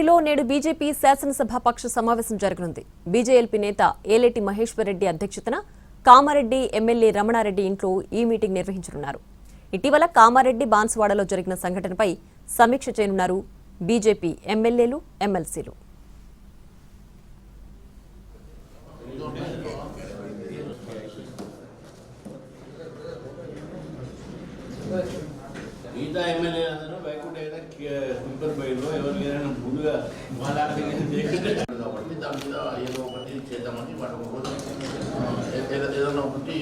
లో నేడు బీజేపీ శాసనసభాపక్ష సమావేశం జరగనుంది. బీజేఎల్పీ నేత ఏలేటి మహేశ్వర్ రెడ్డి అధ్యక్షతన కామారెడ్డి ఎమ్మెల్యే రమణారెడ్డి ఇంట్లో ఈ మీటింగ్ నిర్వహించనున్నారు. ఇటీవల కామారెడ్డి బాన్స్వాడలో జరిగిన సంఘటనపై సమీక్ష చేయనున్నారు బీజేపీ ఎమ్మెల్యేలు, ఎమ్మెల్సీలు. మిగతా ఎమ్మెల్యే అందరూ వైకుంఠ సింపుల్ బయలు ఎవరు లేరైనా ముందుగా కాబట్టి దాని మీద ఏదో ఒకటి చేద్దామని వాటి ఒక రోజు ఏదైనా ఒకటి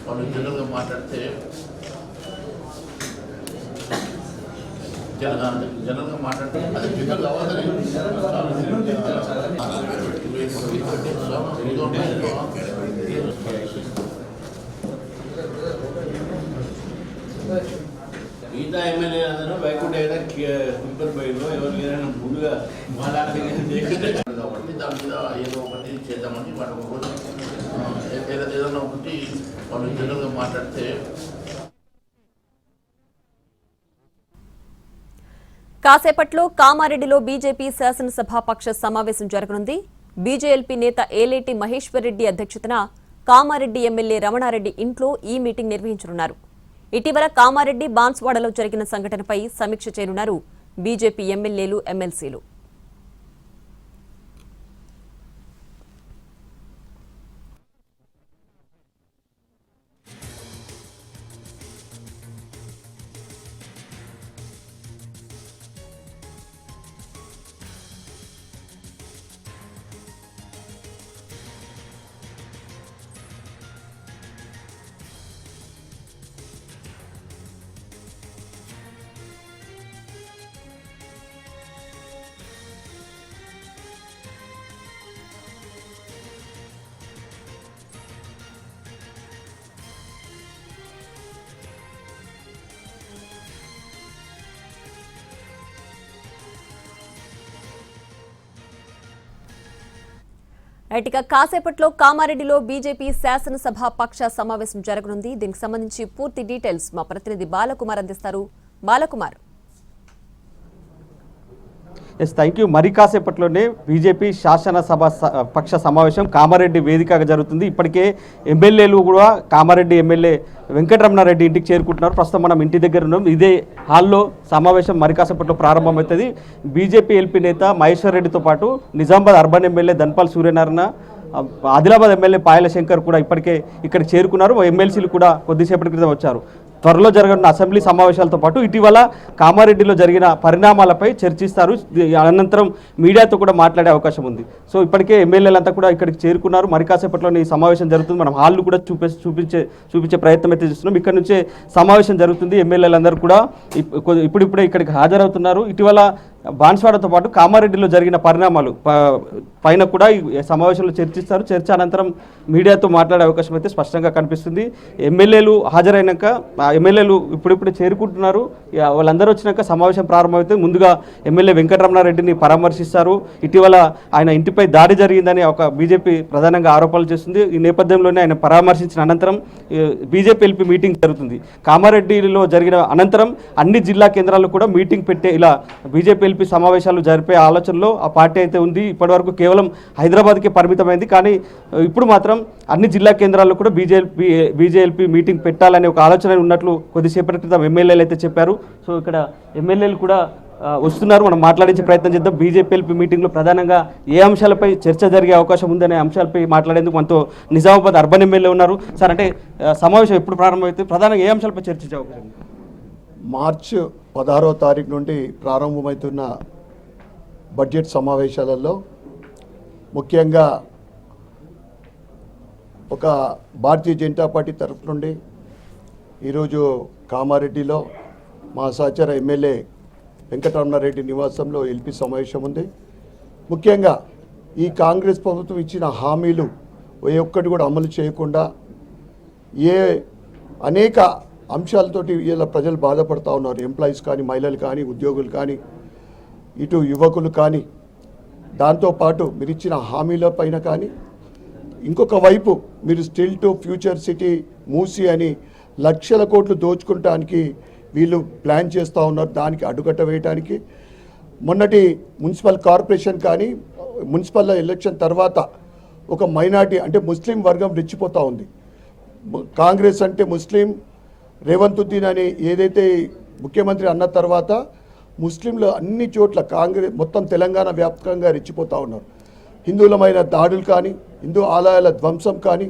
వాళ్ళు జనరల్గా మాట్లాడితే జనరల్గా మాట్లాడితే అది ఫిగర్ కావాలని మిగతా ఎమ్మెల్యే అందరూ వైకుంఠ సింపుల్ బయలు ఎవరు లేరైనా ముందుగా కాబట్టి దాని మీద ఏదో ఒకటి చేద్దామని వాటి ఒక రోజు ఏదైనా ఒకటి వాళ్ళు జనరల్గా మాట్లాడితే. కాసేపట్లో కామారెడ్డిలో బీజేపీ శాసనసభాపక్ష సమావేశం జరగనుంది. బీజేఎల్పీ నేత ఏలేటి మహేశ్వర్ రెడ్డి అధ్యక్షతన కామారెడ్డి ఎమ్మెల్యే రమణారెడ్డి ఇంట్లో ఈ మీటింగ్ నిర్వహించనున్నారు. ఇటీవల కామారెడ్డి బాన్స్వాడలో జరిగిన సంఘటనపై సమీక్ష చేయనున్నారు బీజేపీ ఎమ్మెల్యేలు, ఎమ్మెల్సీలు. ఇక కాసేపట్లో కామారెడ్డిలో బీజేపీ శాసనసభ పక్ష సమావేశం జరగనుంది. దీనికి సంబంధించి పూర్తి డీటెయిల్స్ మా ప్రతినిధి బాలకుమార్ అందిస్తారు. బాలకుమార్. Thank you. మరి కాసేపట్లోనే బీజేపీ శాసనసభ పక్ష సమావేశం కామారెడ్డి వేదికగా జరుగుతుంది. ఇప్పటికే ఎమ్మెల్యేలు కూడా కామారెడ్డి ఎమ్మెల్యే వెంకటరమణారెడ్డి ఇంటికి చేరుకుంటున్నారు. ప్రస్తుతం మనం ఇంటి దగ్గర ఉన్నాం. ఇదే హాల్లో సమావేశం మరి కాసేపట్లో ప్రారంభమవుతుంది. బీజేపీ ఎల్పీ నేత మహేశ్వర్ రెడ్డితో పాటు Nizamabad urban MLA Dhanpal Suryanarayana, Adilabad MLA Payal Shankar కూడా ఇప్పటికే ఇక్కడ చేరుకున్నారు. ఎమ్మెల్సీలు కూడా కొద్దిసేపటి క్రితం వచ్చారు. త్వరలో జరగనున్న అసెంబ్లీ సమావేశాలతో పాటు ఇటీవల కామారెడ్డిలో జరిగిన పరిణామాలపై చర్చిస్తారు. అనంతరం మీడియాతో కూడా మాట్లాడే అవకాశం ఉంది. సో ఇప్పటికే ఎమ్మెల్యేలంతా కూడా ఇక్కడికి చేరుకున్నారు. మరి కాసేపట్లో ఈ సమావేశం జరుగుతుంది. మనం హాల్ కూడా చూపించే ప్రయత్నం అయితే చేస్తున్నాం. ఇక్కడ నుంచే సమావేశం జరుగుతుంది. ఎమ్మెల్యేలందరూ కూడా ఇప్పుడిప్పుడే ఇక్కడికి హాజరవుతున్నారు. ఇటీవల బాన్స్వాడతో పాటు కామారెడ్డిలో జరిగిన పరిణామాలు పైన కూడా ఈ సమావేశంలో చర్చిస్తారు. చర్చ అనంతరం మీడియాతో మాట్లాడే అవకాశం అయితే స్పష్టంగా కనిపిస్తుంది. ఎమ్మెల్యేలు హాజరైనాక ఎమ్మెల్యేలు ఇప్పుడిప్పుడే చేరుకుంటున్నారు. వాళ్ళందరూ వచ్చినాక సమావేశం ప్రారంభమైతే ముందుగా ఎమ్మెల్యే వెంకటరమణారెడ్డిని పరామర్శిస్తారు. ఇటీవల ఆయన ఇంటిపై దాడి జరిగిందని ఒక బీజేపీ ప్రధానంగా ఆరోపణలు చేస్తుంది. ఈ నేపథ్యంలోనే ఆయన పరామర్శించిన అనంతరం బీజేపీ ఎల్పీ మీటింగ్ జరుగుతుంది. కామారెడ్డిలో జరిగిన అనంతరం అన్ని జిల్లా కేంద్రాల్లో కూడా మీటింగ్ పెట్టే ఇలా బీజేపీ ఎల్పీ సమావేశాలు జరిపే ఆలోచనలో ఆ పార్టీ అయితే ఉంది. ఇప్పటివరకు కేవలం హైదరాబాద్కే పరిమితమైంది. కానీ ఇప్పుడు మాత్రం అన్ని జిల్లా కేంద్రాల్లో కూడా బీజేఎల్పీ మీటింగ్ పెట్టాలనే ఒక ఆలోచన ఉన్నట్లు కొద్దిసేపటి క్రితం ఎమ్మెల్యేలు అయితే చెప్పారు. సో ఇక్కడ ఎమ్మెల్యేలు కూడా వస్తున్నారు. మనం మాట్లాడించే ప్రయత్నం చేద్దాం. బీజేపీ ఎల్పీ మీటింగ్లో ప్రధానంగా ఏ అంశాలపై చర్చ జరిగే అవకాశం ఉందనే అంశాలపై మాట్లాడేందుకు మనతో నిజామాబాద్ అర్బన్ ఎమ్మెల్యే ఉన్నారు. సార్, అంటే సమావేశం ఎప్పుడు ప్రారంభమైతే ప్రధానంగా ఏ అంశాలపై చర్చించే అవకాశం ఉంది? మార్చి 16వ తారీఖు నుండి ప్రారంభమవుతున్న బడ్జెట్ సమావేశాలలో ముఖ్యంగా ఒక భారతీయ జనతా పార్టీ తరఫు నుండి ఈరోజు కామారెడ్డిలో మా సహచర ఎమ్మెల్యే వెంకటరమణారెడ్డి నివాసంలో ఎల్పీ సమావేశం ఉంది. ముఖ్యంగా ఈ కాంగ్రెస్ ప్రభుత్వం ఇచ్చిన హామీలు ఏ ఒక్కటి కూడా అమలు చేయకుండా అనేక అంశాలతోటి ఇలా ప్రజలు బాధపడుతూ ఉన్నారు. ఎంప్లాయీస్ కానీ, మహిళలు కానీ, ఉద్యోగులు కానీ, ఇటు యువకులు కానీ. దాంతోపాటు మీరు ఇచ్చిన హామీల పైన కానీ ఇంకొక వైపు మీరు స్టిల్ టు ఫ్యూచర్ సిటీ మూసి అని లక్షల కోట్లు దోచుకోవడానికి వీళ్ళు ప్లాన్ చేస్తూ ఉన్నారు. దానికి అడ్డుకట్ట వేయడానికి మొన్నటి మున్సిపల్ కార్పొరేషన్ కానీ మున్సిపల్ ఎలక్షన్ తర్వాత ఒక మైనార్టీ అంటే ముస్లిం వర్గం రెచ్చిపోతూ ఉంది. కాంగ్రెస్ అంటే ముస్లిం, రేవంత్ ఉద్దీన్ అని ఏదైతే ముఖ్యమంత్రి అన్న తర్వాత ముస్లింలు అన్ని చోట్ల కాంగ్రెస్ మొత్తం తెలంగాణ వ్యాప్తంగా రెచ్చిపోతూ ఉన్నారు. హిందువులమైన దాడులు కానీ, హిందూ ఆలయాల ధ్వంసం కానీ,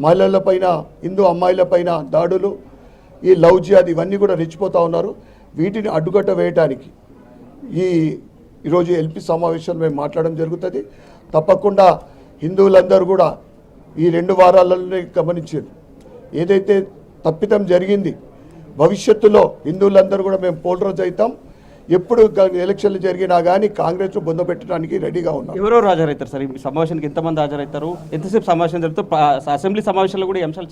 మహిళలపైన, హిందూ అమ్మాయిలపైన దాడులు, ఈ లవ్ జిహాద్ ఇవన్నీ కూడా రెచ్చిపోతూ ఉన్నారు. వీటిని అడ్డుకట్ట వేయటానికి ఈరోజు ఎల్పీ సమావేశంలో మేము మాట్లాడడం జరుగుతుంది. తప్పకుండా హిందువులందరూ కూడా ఈ 2 వారాలలోనే గమనించారు. ఏదైతే తప్పిదం జరిగింది, భవిష్యత్తులో హిందువులందరూ కూడా మేము పోలరైజ్ అవుతాం. ఎప్పుడు ఎలక్షన్లు జరిగినా కానీ కాంగ్రెస్ బొందపెట్టడానికి రెడీగా ఉన్నాం. ఎవరెవరు హాజరవుతారు సార్ ఈ సమావేశానికి? ఎంతమంది హాజరవుతారు? ఎంతసేపు సమావేశం జరుగుతుంది? అసెంబ్లీ సమావేశంలో కూడా ఈ అంశాలు